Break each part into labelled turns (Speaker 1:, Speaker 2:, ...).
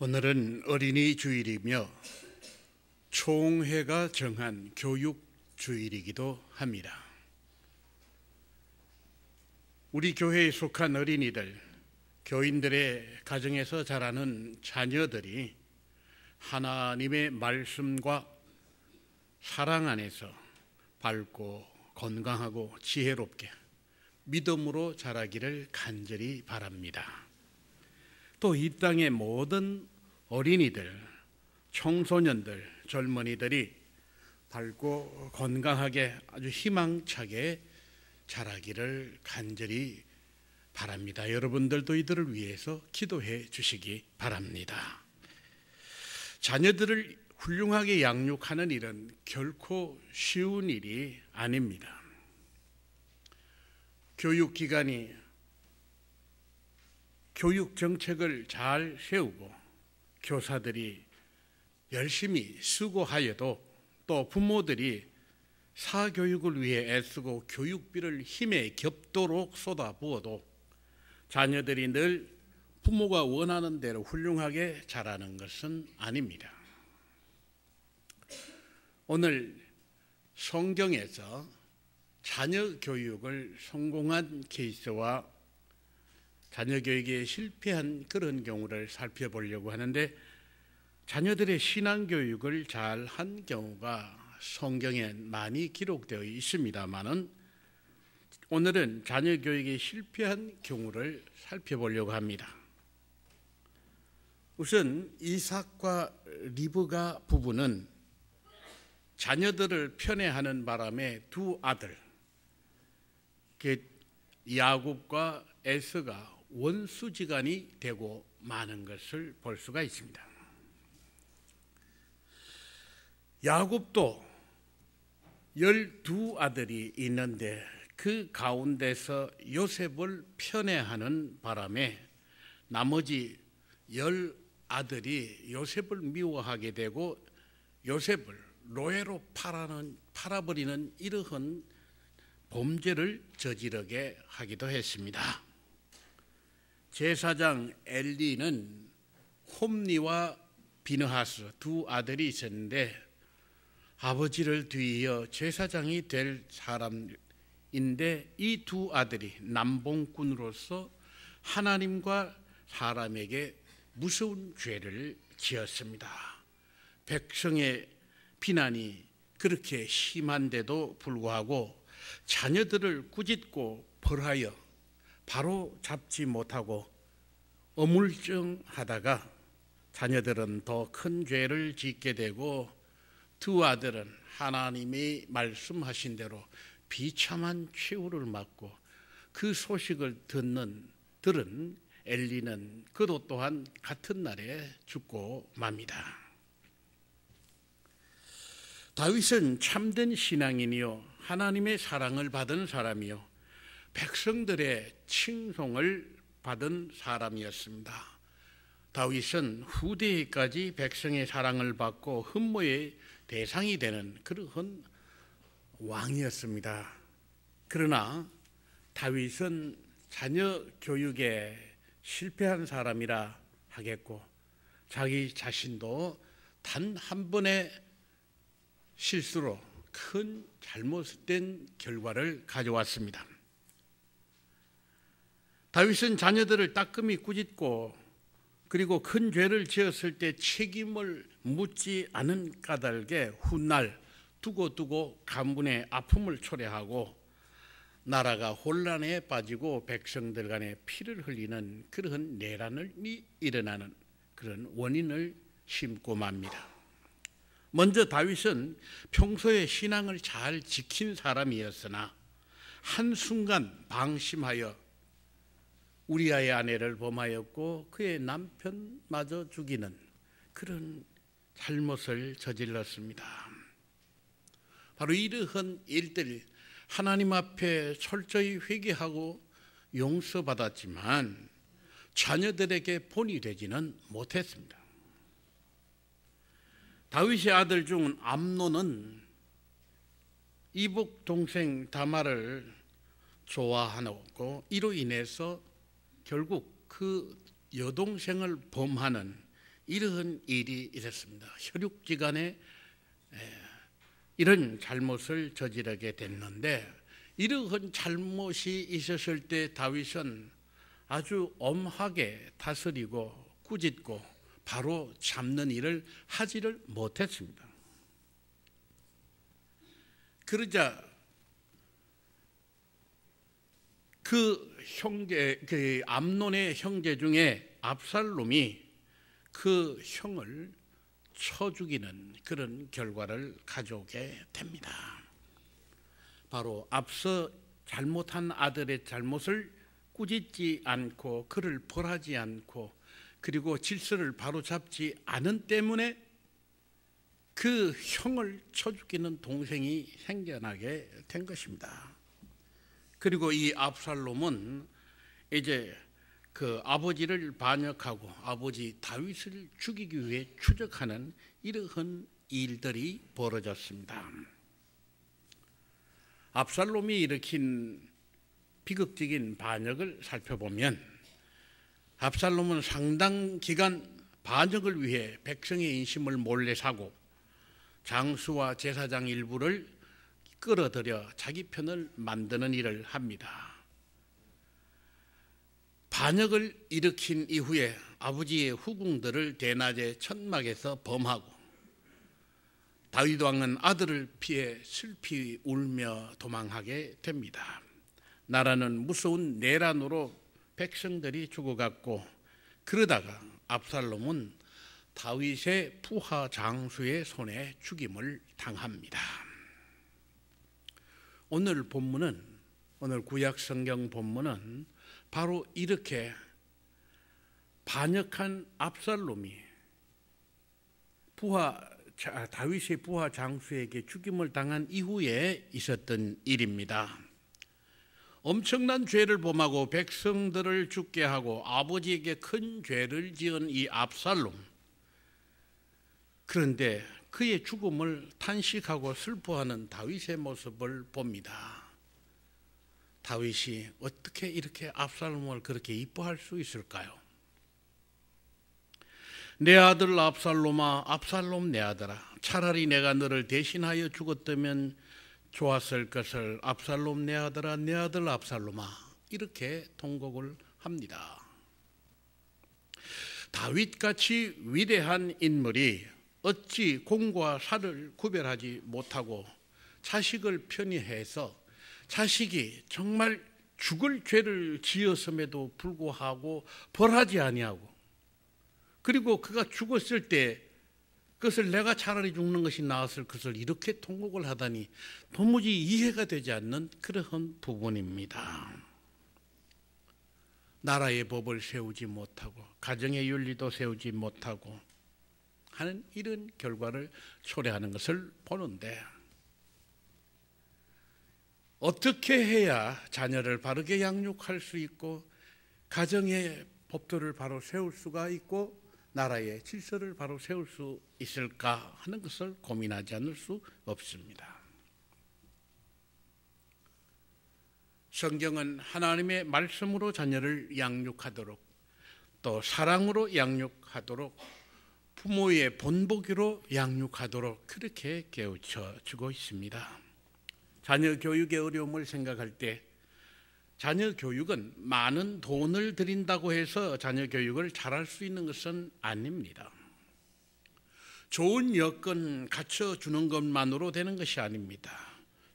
Speaker 1: 오늘은 어린이 주일이며 총회가 정한 교육 주일이기도 합니다. 우리 교회에 속한 어린이들, 교인들의 가정에서 자라는 자녀들이 하나님의 말씀과 사랑 안에서 밝고 건강하고 지혜롭게 믿음으로 자라기를 간절히 바랍니다. 또 이 땅의 모든 어린이들, 청소년들, 젊은이들이 밝고 건강하게 아주 희망차게 자라기를 간절히 바랍니다. 여러분들도 이들을 위해서 기도해 주시기 바랍니다. 자녀들을 훌륭하게 양육하는 일은 결코 쉬운 일이 아닙니다. 교육기관이 교육 정책을 잘 세우고 교사들이 열심히 수고하여도 또 부모들이 사교육을 위해 애쓰고 교육비를 힘에 겹도록 쏟아부어도 자녀들이 늘 부모가 원하는 대로 훌륭하게 자라는 것은 아닙니다. 오늘 성경에서 자녀 교육을 성공한 케이스와 자녀 교육에 실패한 그런 경우를 살펴보려고 하는데, 자녀들의 신앙 교육을 잘 한 경우가 성경에 많이 기록되어 있습니다만은 오늘은 자녀 교육에 실패한 경우를 살펴보려고 합니다. 우선 이삭과 리브가 부부는 자녀들을 편애하는 바람에 두 아들 야곱과 에서가 원수지간이 되고 마는 것을 볼 수가 있습니다. 야곱도 12아들이 있는데 그 가운데서 요셉을 편애하는 바람에 나머지 10아들이 요셉을 미워하게 되고 요셉을 노예로 팔아버리는 이러한 범죄를 저지르게 하기도 했습니다. 제사장 엘리는 홈리와 비느하스 두 아들이 있었는데 아버지를 뒤이어 제사장이 될 사람인데 이 두 아들이 남봉꾼으로서 하나님과 사람에게 무서운 죄를 지었습니다. 백성의 비난이 그렇게 심한데도 불구하고 자녀들을 꾸짖고 벌하여 바로 잡지 못하고 어물쩡하다가 자녀들은 더 큰 죄를 짓게 되고 두 아들은 하나님이 말씀하신 대로 비참한 최후를 맞고 그 소식을 들은 엘리는 그도 또한 같은 날에 죽고 맙니다. 다윗은 참된 신앙인이요 하나님의 사랑을 받은 사람이요 백성들의 칭송을 받은 사람이었습니다. 다윗은 후대에까지 백성의 사랑을 받고 흠모의 대상이 되는 그러한 왕이었습니다. 그러나 다윗은 자녀 교육에 실패한 사람이라 하겠고 자기 자신도 단 한 번의 실수로 큰 잘못된 결과를 가져왔습니다. 다윗은 자녀들을 따끔히 꾸짖고 그리고 큰 죄를 지었을 때 책임을 묻지 않은 까닭에 훗날 두고두고 가문의 아픔을 초래하고 나라가 혼란에 빠지고 백성들 간에 피를 흘리는 그런 내란이 일어나는 그런 원인을 심고 맙니다. 먼저 다윗은 평소에 신앙을 잘 지킨 사람이었으나 한순간 방심하여 우리아의 아내를 범하였고 그의 남편마저 죽이는 그런 잘못을 저질렀습니다. 바로 이러한 일들 하나님 앞에 철저히 회개하고 용서받았지만 자녀들에게 본이 되지는 못했습니다. 다윗의 아들 중 암논은 이복 동생 다말을 좋아하고 이로 인해서 결국 그 여동생을 범하는 이러한 일이 있었습니다. 혈육지간에 이런 잘못을 저지르게 됐는데, 이러한 잘못이 있었을 때 다윗은 아주 엄하게 다스리고 꾸짖고 바로 잡는 일을 하지를 못했습니다. 그러자 그 암논의 형제 중에 압살롬이 그 형을 쳐 죽이는 그런 결과를 가져오게 됩니다. 바로 앞서 잘못한 아들의 잘못을 꾸짖지 않고 그를 벌하지 않고 그리고 질서를 바로잡지 않은 때문에 그 형을 쳐 죽이는 동생이 생겨나게 된 것입니다. 그리고 이 압살롬은 이제 그 아버지를 반역하고 아버지 다윗을 죽이기 위해 추적하는 이러한 일들이 벌어졌습니다. 압살롬이 일으킨 비극적인 반역을 살펴보면 압살롬은 상당 기간 반역을 위해 백성의 인심을 몰래 사고 장수와 제사장 일부를 끌어들여 자기 편을 만드는 일을 합니다. 반역을 일으킨 이후에 아버지의 후궁들을 대낮에 천막에서 범하고 다윗 왕은 아들을 피해 슬피 울며 도망하게 됩니다. 나라는 무서운 내란으로 백성들이 죽어갔고, 그러다가 압살롬은 다윗의 부하 장수의 손에 죽임을 당합니다. 오늘 구약 성경 본문은 바로 이렇게 반역한 압살롬이 다윗의 부하 장수에게 죽임을 당한 이후에 있었던 일입니다. 엄청난 죄를 범하고 백성들을 죽게 하고 아버지에게 큰 죄를 지은 이 압살롬, 그런데 그의 죽음을 탄식하고 슬퍼하는 다윗의 모습을 봅니다. 다윗이 어떻게 이렇게 압살롬을 그렇게 이뻐할 수 있을까요? 내 아들 압살롬아, 압살롬 내 아들아, 차라리 내가 너를 대신하여 죽었다면 좋았을 것을. 압살롬 내 아들아, 내 아들 압살롬아, 이렇게 통곡을 합니다. 다윗같이 위대한 인물이 어찌 공과 사를 구별하지 못하고 자식을 편애해서 자식이 정말 죽을 죄를 지었음에도 불구하고 벌하지 아니하고, 그리고 그가 죽었을 때 그것을 내가 차라리 죽는 것이 나았을 것을 이렇게 통곡을 하다니 도무지 이해가 되지 않는 그러한 부분입니다. 나라의 법을 세우지 못하고 가정의 윤리도 세우지 못하고 하는 이런 결과를 초래하는 것을 보는데, 어떻게 해야 자녀를 바르게 양육할 수 있고 가정의 법도를 바로 세울 수가 있고 나라의 질서를 바로 세울 수 있을까 하는 것을 고민하지 않을 수 없습니다. 성경은 하나님의 말씀으로 자녀를 양육하도록, 또 사랑으로 양육하도록, 부모의 본보기로 양육하도록 그렇게 깨우쳐 주고 있습니다. 자녀 교육의 어려움을 생각할 때 자녀 교육은 많은 돈을 들인다고 해서 자녀 교육을 잘할 수 있는 것은 아닙니다. 좋은 여건 갖춰주는 것만으로 되는 것이 아닙니다.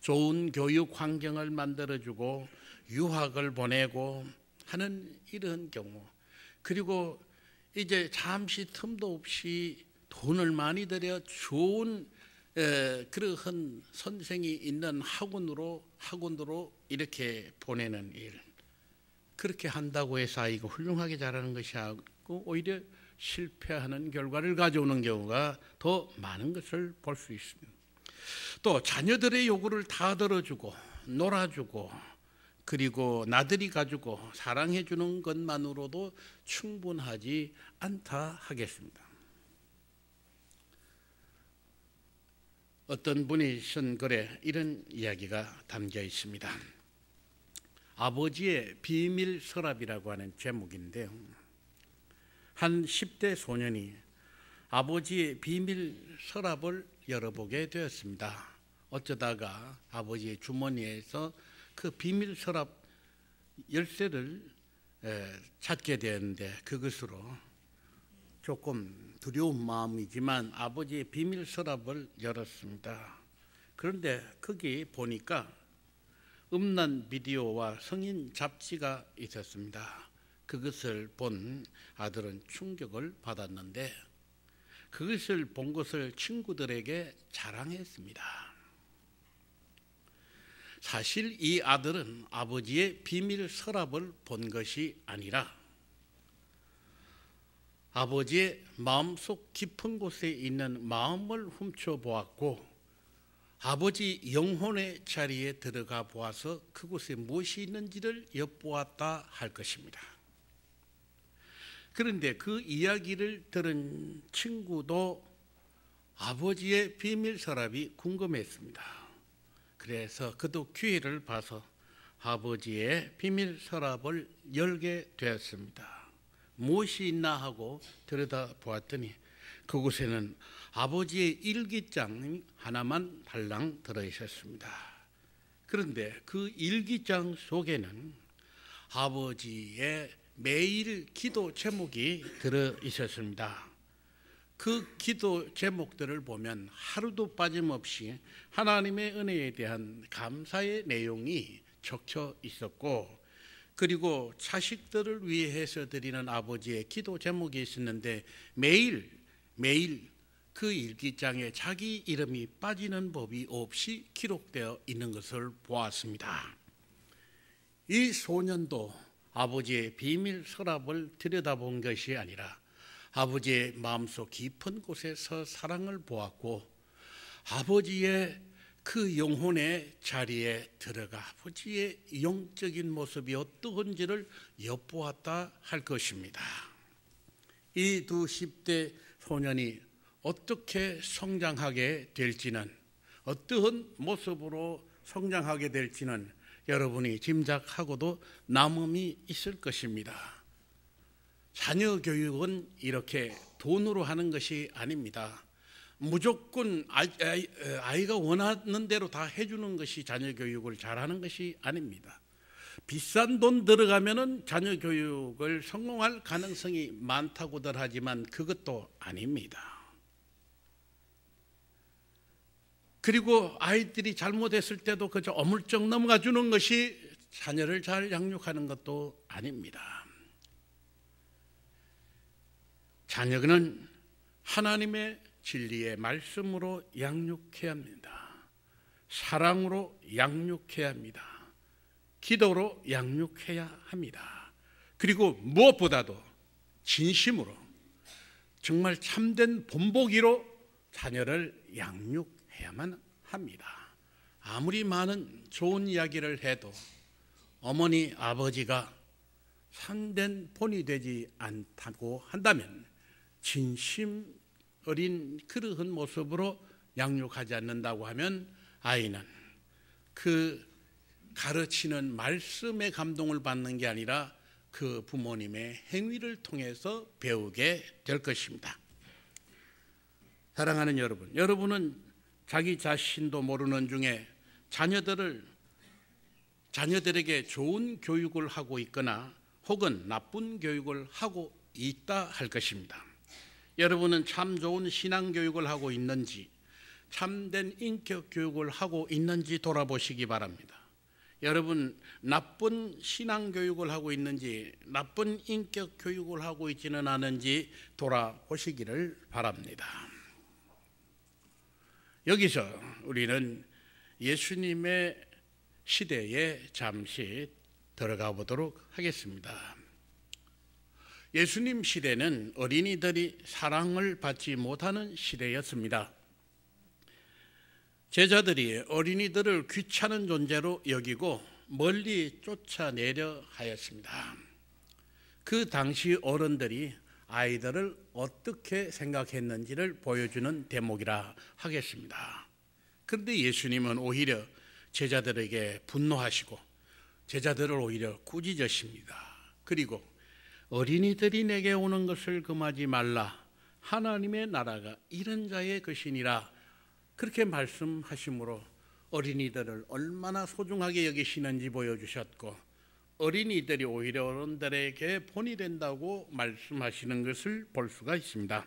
Speaker 1: 좋은 교육 환경을 만들어주고 유학을 보내고 하는 이런 경우, 그리고 이제 잠시 틈도 없이 돈을 많이 들여 좋은 그러한 선생이 있는 학원으로 이렇게 보내는 일, 그렇게 한다고 해서 아이가 훌륭하게 자라는 것이 아니고 오히려 실패하는 결과를 가져오는 경우가 더 많은 것을 볼 수 있습니다. 또 자녀들의 요구를 다 들어주고 놀아주고 그리고 나들이 가지고 사랑해 주는 것만으로도 충분하지 않다 하겠습니다. 어떤 분이 쓴 글에 이런 이야기가 담겨 있습니다. 아버지의 비밀 서랍이라고 하는 제목인데요, 한 10대 소년이 아버지의 비밀 서랍을 열어보게 되었습니다. 어쩌다가 아버지의 주머니에서 그 비밀 서랍 열쇠를 찾게 되었는데, 그것으로 조금 두려운 마음이지만 아버지의 비밀 서랍을 열었습니다. 그런데 거기 보니까 음란 비디오와 성인 잡지가 있었습니다. 그것을 본 아들은 충격을 받았는데, 그것을 본 것을 친구들에게 자랑했습니다. 사실 이 아들은 아버지의 비밀 서랍을 본 것이 아니라 아버지의 마음속 깊은 곳에 있는 마음을 훔쳐보았고, 아버지 영혼의 자리에 들어가 보아서 그곳에 무엇이 있는지를 엿보았다 할 것입니다. 그런데 그 이야기를 들은 친구도 아버지의 비밀 서랍이 궁금했습니다. 그래서 그도 기회를 봐서 아버지의 비밀 서랍을 열게 되었습니다. 무엇이 있나 하고 들여다보았더니 그곳에는 아버지의 일기장 하나만 달랑 들어있었습니다. 그런데 그 일기장 속에는 아버지의 매일 기도 제목이 들어있었습니다. 그 기도 제목들을 보면 하루도 빠짐없이 하나님의 은혜에 대한 감사의 내용이 적혀 있었고, 그리고 자식들을 위해서 드리는 아버지의 기도 제목이 있었는데 매일 그 일기장에 자기 이름이 빠지는 법이 없이 기록되어 있는 것을 보았습니다. 이 소년도 아버지의 비밀 서랍을 들여다본 것이 아니라 아버지의 마음속 깊은 곳에서 사랑을 보았고, 아버지의 그 영혼의 자리에 들어가 아버지의 영적인 모습이 어떠한지를 엿보았다 할 것입니다. 이 두 10대 소년이 어떻게 성장하게 될지는, 어떠한 모습으로 성장하게 될지는 여러분이 짐작하고도 남음이 있을 것입니다. 자녀 교육은 이렇게 돈으로 하는 것이 아닙니다. 무조건 아이가 원하는 대로 다 해주는 것이 자녀 교육을 잘하는 것이 아닙니다. 비싼 돈 들어가면은 자녀 교육을 성공할 가능성이 많다고들 하지만 그것도 아닙니다. 그리고 아이들이 잘못했을 때도 그저 어물쩍 넘어가 주는 것이 자녀를 잘 양육하는 것도 아닙니다. 자녀는 하나님의 진리의 말씀으로 양육해야 합니다. 사랑으로 양육해야 합니다. 기도로 양육해야 합니다. 그리고 무엇보다도 진심으로 정말 참된 본보기로 자녀를 양육해야만 합니다. 아무리 많은 좋은 이야기를 해도 어머니 아버지가 참된 본이 되지 않다고 한다면, 진심 어린 그러한 모습으로 양육하지 않는다고 하면 아이는 그 가르치는 말씀의 감동을 받는 게 아니라 그 부모님의 행위를 통해서 배우게 될 것입니다. 사랑하는 여러분, 여러분은 자기 자신도 모르는 중에 자녀들에게 좋은 교육을 하고 있거나 혹은 나쁜 교육을 하고 있다 할 것입니다. 여러분은 참 좋은 신앙 교육을 하고 있는지, 참된 인격 교육을 하고 있는지 돌아보시기 바랍니다. 여러분 나쁜 신앙 교육을 하고 있는지, 나쁜 인격 교육을 하고 있지는 않은지 돌아보시기를 바랍니다. 여기서 우리는 예수님의 시대에 잠시 들어가 보도록 하겠습니다. 예수님 시대는 어린이들이 사랑을 받지 못하는 시대였습니다. 제자들이 어린이들을 귀찮은 존재로 여기고 멀리 쫓아내려 하였습니다. 그 당시 어른들이 아이들을 어떻게 생각했는지를 보여주는 대목이라 하겠습니다. 그런데 예수님은 오히려 제자들에게 분노하시고 제자들을 오히려 꾸짖으십니다. 그리고 어린이들이 내게 오는 것을 금하지 말라 하나님의 나라가 이런 자의 것이니라 그렇게 말씀하심으로 어린이들을 얼마나 소중하게 여기시는지 보여주셨고, 어린이들이 오히려 어른들에게 본이 된다고 말씀하시는 것을 볼 수가 있습니다.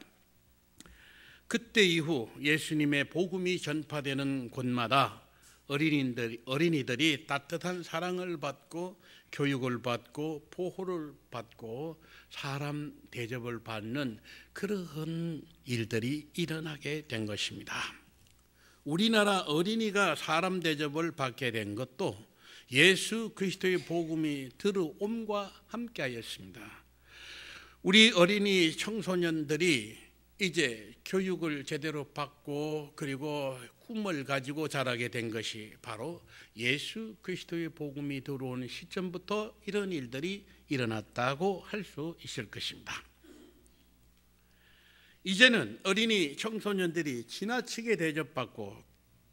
Speaker 1: 그때 이후 예수님의 복음이 전파되는 곳마다 어린이들이 따뜻한 사랑을 받고 교육을 받고 보호를 받고 사람 대접을 받는 그러한 일들이 일어나게 된 것입니다. 우리나라 어린이가 사람 대접을 받게 된 것도 예수 그리스도의 복음이 들어옴과 함께하였습니다. 우리 어린이 청소년들이 이제 교육을 제대로 받고 그리고 꿈을 가지고 자라게 된 것이 바로 예수 그리스도의 복음이 들어오는 시점부터 이런 일들이 일어났다고 할 수 있을 것입니다. 이제는 어린이 청소년들이 지나치게 대접받고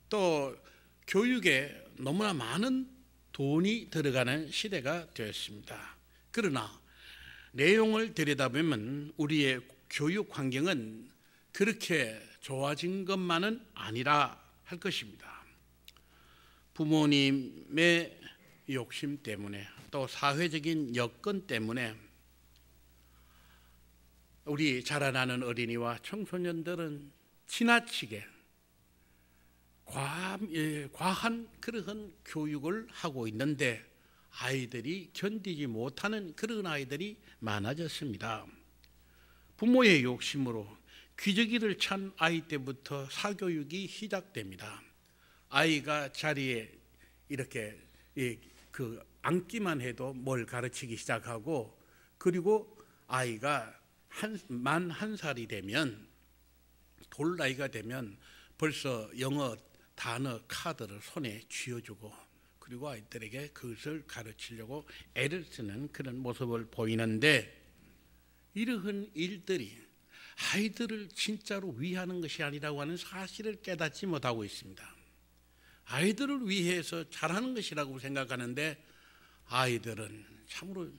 Speaker 1: 또 교육에 너무나 많은 돈이 들어가는 시대가 되었습니다. 그러나 내용을 들여다보면 우리의 교육 환경은 그렇게 좋아진 것만은 아니라 할 것입니다. 부모님의 욕심 때문에 또 사회적인 여건 때문에 우리 자라나는 어린이와 청소년들은 지나치게 과한 그러한 교육을 하고 있는데 아이들이 견디지 못하는 그런 아이들이 많아졌습니다. 부모의 욕심으로 기저귀를 찬 아이 때부터 사교육이 시작됩니다. 아이가 자리에 이렇게 앉기만 해도 뭘 가르치기 시작하고, 그리고 아이가 만 1살이 되면, 돌 나이가 되면 벌써 영어 단어 카드를 손에 쥐어주고, 그리고 아이들에게 그것을 가르치려고 애를 쓰는 그런 모습을 보이는데, 이러한 일들이 아이들을 진짜로 위하는 것이 아니라고 하는 사실을 깨닫지 못하고 있습니다. 아이들을 위해서 잘하는 것이라고 생각하는데 아이들은 참으로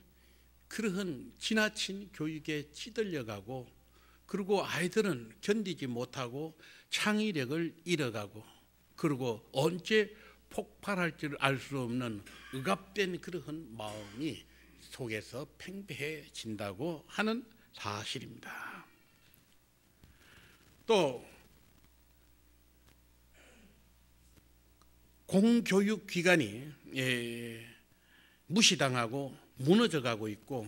Speaker 1: 그러한 지나친 교육에 찌들려가고, 그리고 아이들은 견디지 못하고 창의력을 잃어가고, 그리고 언제 폭발할지를 알 수 없는 억압된 그러한 마음이 속에서 팽배해진다고 하는 사실입니다. 또 공교육기관이 무시당하고 무너져가고 있고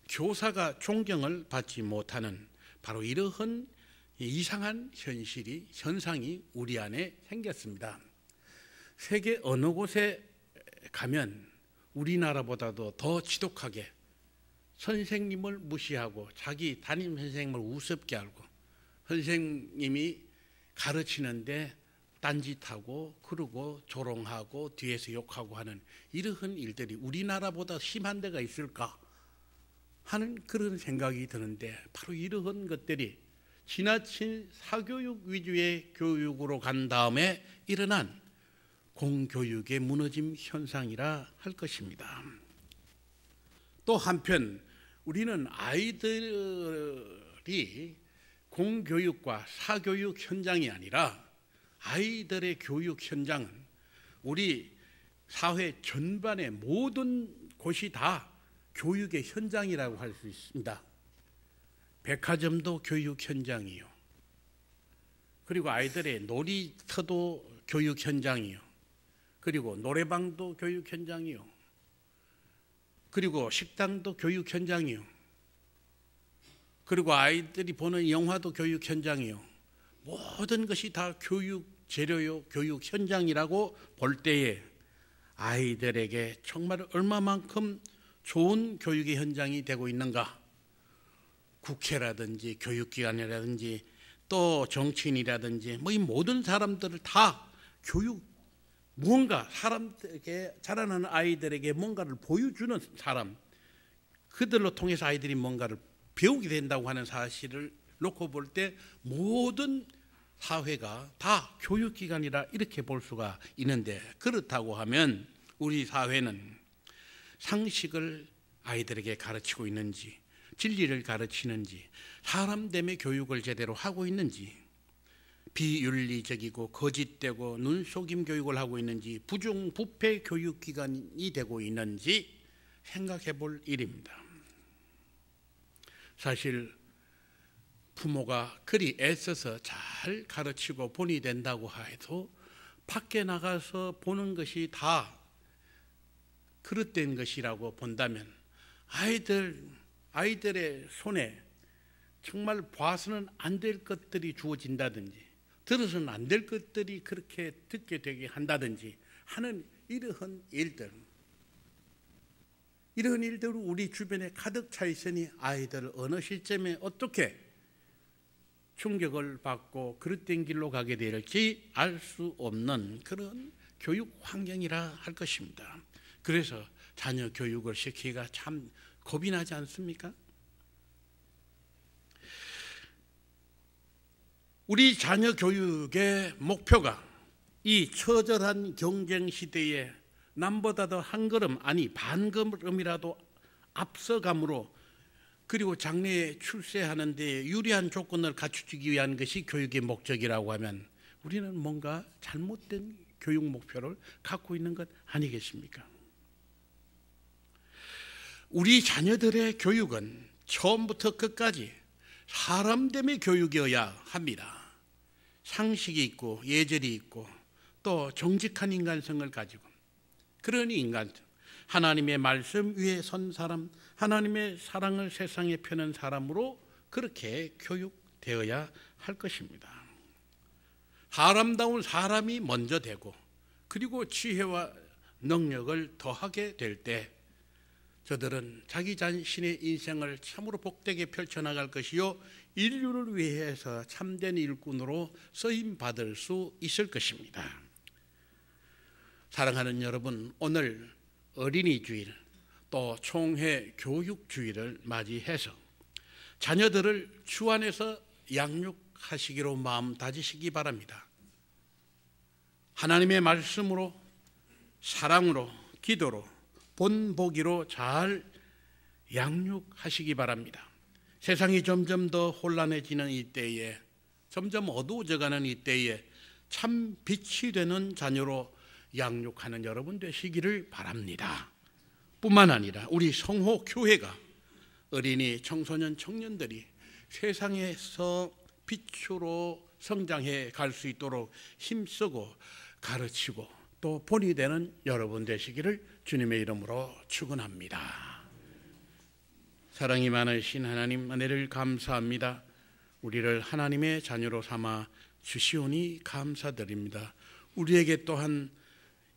Speaker 1: 교사가 존경을 받지 못하는 바로 이러한 이상한 현상이 우리 안에 생겼습니다. 세계 어느 곳에 가면 우리나라보다도 더 지독하게 선생님을 무시하고 자기 담임 선생님을 우습게 알고, 선생님이 가르치는데 딴짓하고 그러고 조롱하고 뒤에서 욕하고 하는 이러한 일들이 우리나라보다 심한 데가 있을까 하는 그런 생각이 드는데, 바로 이러한 것들이 지나친 사교육 위주의 교육으로 간 다음에 일어난 공교육의 무너짐 현상이라 할 것입니다. 또 한편 우리는 아이들이 공교육과 사교육 현장이 아니라 아이들의 교육 현장은 우리 사회 전반의 모든 곳이 다 교육의 현장이라고 할 수 있습니다. 백화점도 교육 현장이요. 그리고 아이들의 놀이터도 교육 현장이요. 그리고 노래방도 교육 현장이요. 그리고 식당도 교육 현장이요. 그리고 아이들이 보는 영화도 교육 현장이요. 모든 것이 다 교육 재료요, 교육 현장이라고 볼 때에 아이들에게 정말 얼마만큼 좋은 교육의 현장이 되고 있는가? 국회라든지 교육기관이라든지 또 정치인이라든지 이 모든 사람들을 다 교육, 무언가 사람들에게 자라나는 아이들에게 뭔가를 보여주는 사람, 그들로 통해서 아이들이 뭔가를 배우게 된다고 하는 사실을 놓고 볼 때 모든 사회가 다 교육기관이라 이렇게 볼 수가 있는데, 그렇다고 하면 우리 사회는 상식을 아이들에게 가르치고 있는지, 진리를 가르치는지, 사람됨의 교육을 제대로 하고 있는지, 비윤리적이고 거짓되고 눈속임 교육을 하고 있는지, 부정부패 교육기관이 되고 있는지 생각해 볼 일입니다. 사실 부모가 그리 애써서 잘 가르치고 본이 된다고 해도 밖에 나가서 보는 것이 다 그릇된 것이라고 본다면 아이들의 손에 정말 봐서는 안 될 것들이 주어진다든지 들어서는 안 될 것들이 그렇게 듣게 되게 한다든지 하는 이러한 일들은 우리 주변에 가득 차 있으니 아이들 어느 시점에 어떻게 충격을 받고 그릇된 길로 가게 될지 알 수 없는 그런 교육 환경이라 할 것입니다. 그래서 자녀 교육을 시키기가 참 겁이 나지 않습니까? 우리 자녀 교육의 목표가 이 처절한 경쟁 시대에 남보다 더 한 걸음, 아니 반 걸음이라도 앞서감으로, 그리고 장래에 출세하는 데 유리한 조건을 갖추기 위한 것이 교육의 목적이라고 하면 우리는 뭔가 잘못된 교육 목표를 갖고 있는 것 아니겠습니까? 우리 자녀들의 교육은 처음부터 끝까지 사람됨의 교육이어야 합니다. 상식이 있고 예절이 있고 또 정직한 인간성을 가지고, 그러니 인간성, 하나님의 말씀 위에 선 사람, 하나님의 사랑을 세상에 펴는 사람으로 그렇게 교육되어야 할 것입니다. 사람다운 사람이 먼저 되고 그리고 지혜와 능력을 더하게 될 때 저들은 자기 자신의 인생을 참으로 복되게 펼쳐나갈 것이요 인류를 위해서 참된 일꾼으로 쓰임받을 수 있을 것입니다. 사랑하는 여러분, 오늘 어린이 주일 또 총회 교육 주일을 맞이해서 자녀들을 주 안에서 양육하시기로 마음 다지시기 바랍니다. 하나님의 말씀으로, 사랑으로, 기도로, 본보기로 잘 양육하시기 바랍니다. 세상이 점점 더 혼란해지는 이때에, 점점 어두워져가는 이때에 참 빛이 되는 자녀로 양육하는 여러분 되시기를 바랍니다. 뿐만 아니라 우리 성호 교회가 어린이, 청소년, 청년들이 세상에서 빛으로 성장해 갈 수 있도록 힘쓰고 가르치고 또 본이 되는 여러분 되시기를 주님의 이름으로 축원합니다. 사랑이 많으신 하나님, 은혜를 감사합니다. 우리를 하나님의 자녀로 삼아 주시오니 감사드립니다. 우리에게 또한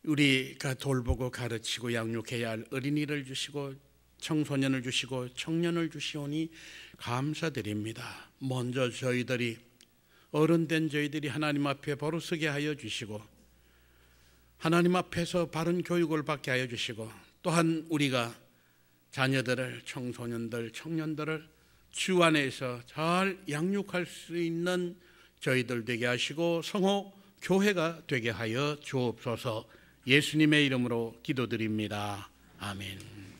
Speaker 1: 우리가 돌보고 가르치고 양육해야 할 어린이를 주시고 청소년을 주시고 청년을 주시오니 감사드립니다. 먼저 저희들이, 어른된 저희들이 하나님 앞에 바로 서게 하여 주시고 하나님 앞에서 바른 교육을 받게 하여 주시고, 또한 우리가 자녀들을, 청소년들, 청년들을 주 안에서 잘 양육할 수 있는 저희들 되게 하시고 성호 교회가 되게 하여 주옵소서. 예수님의 이름으로 기도드립니다. 아멘.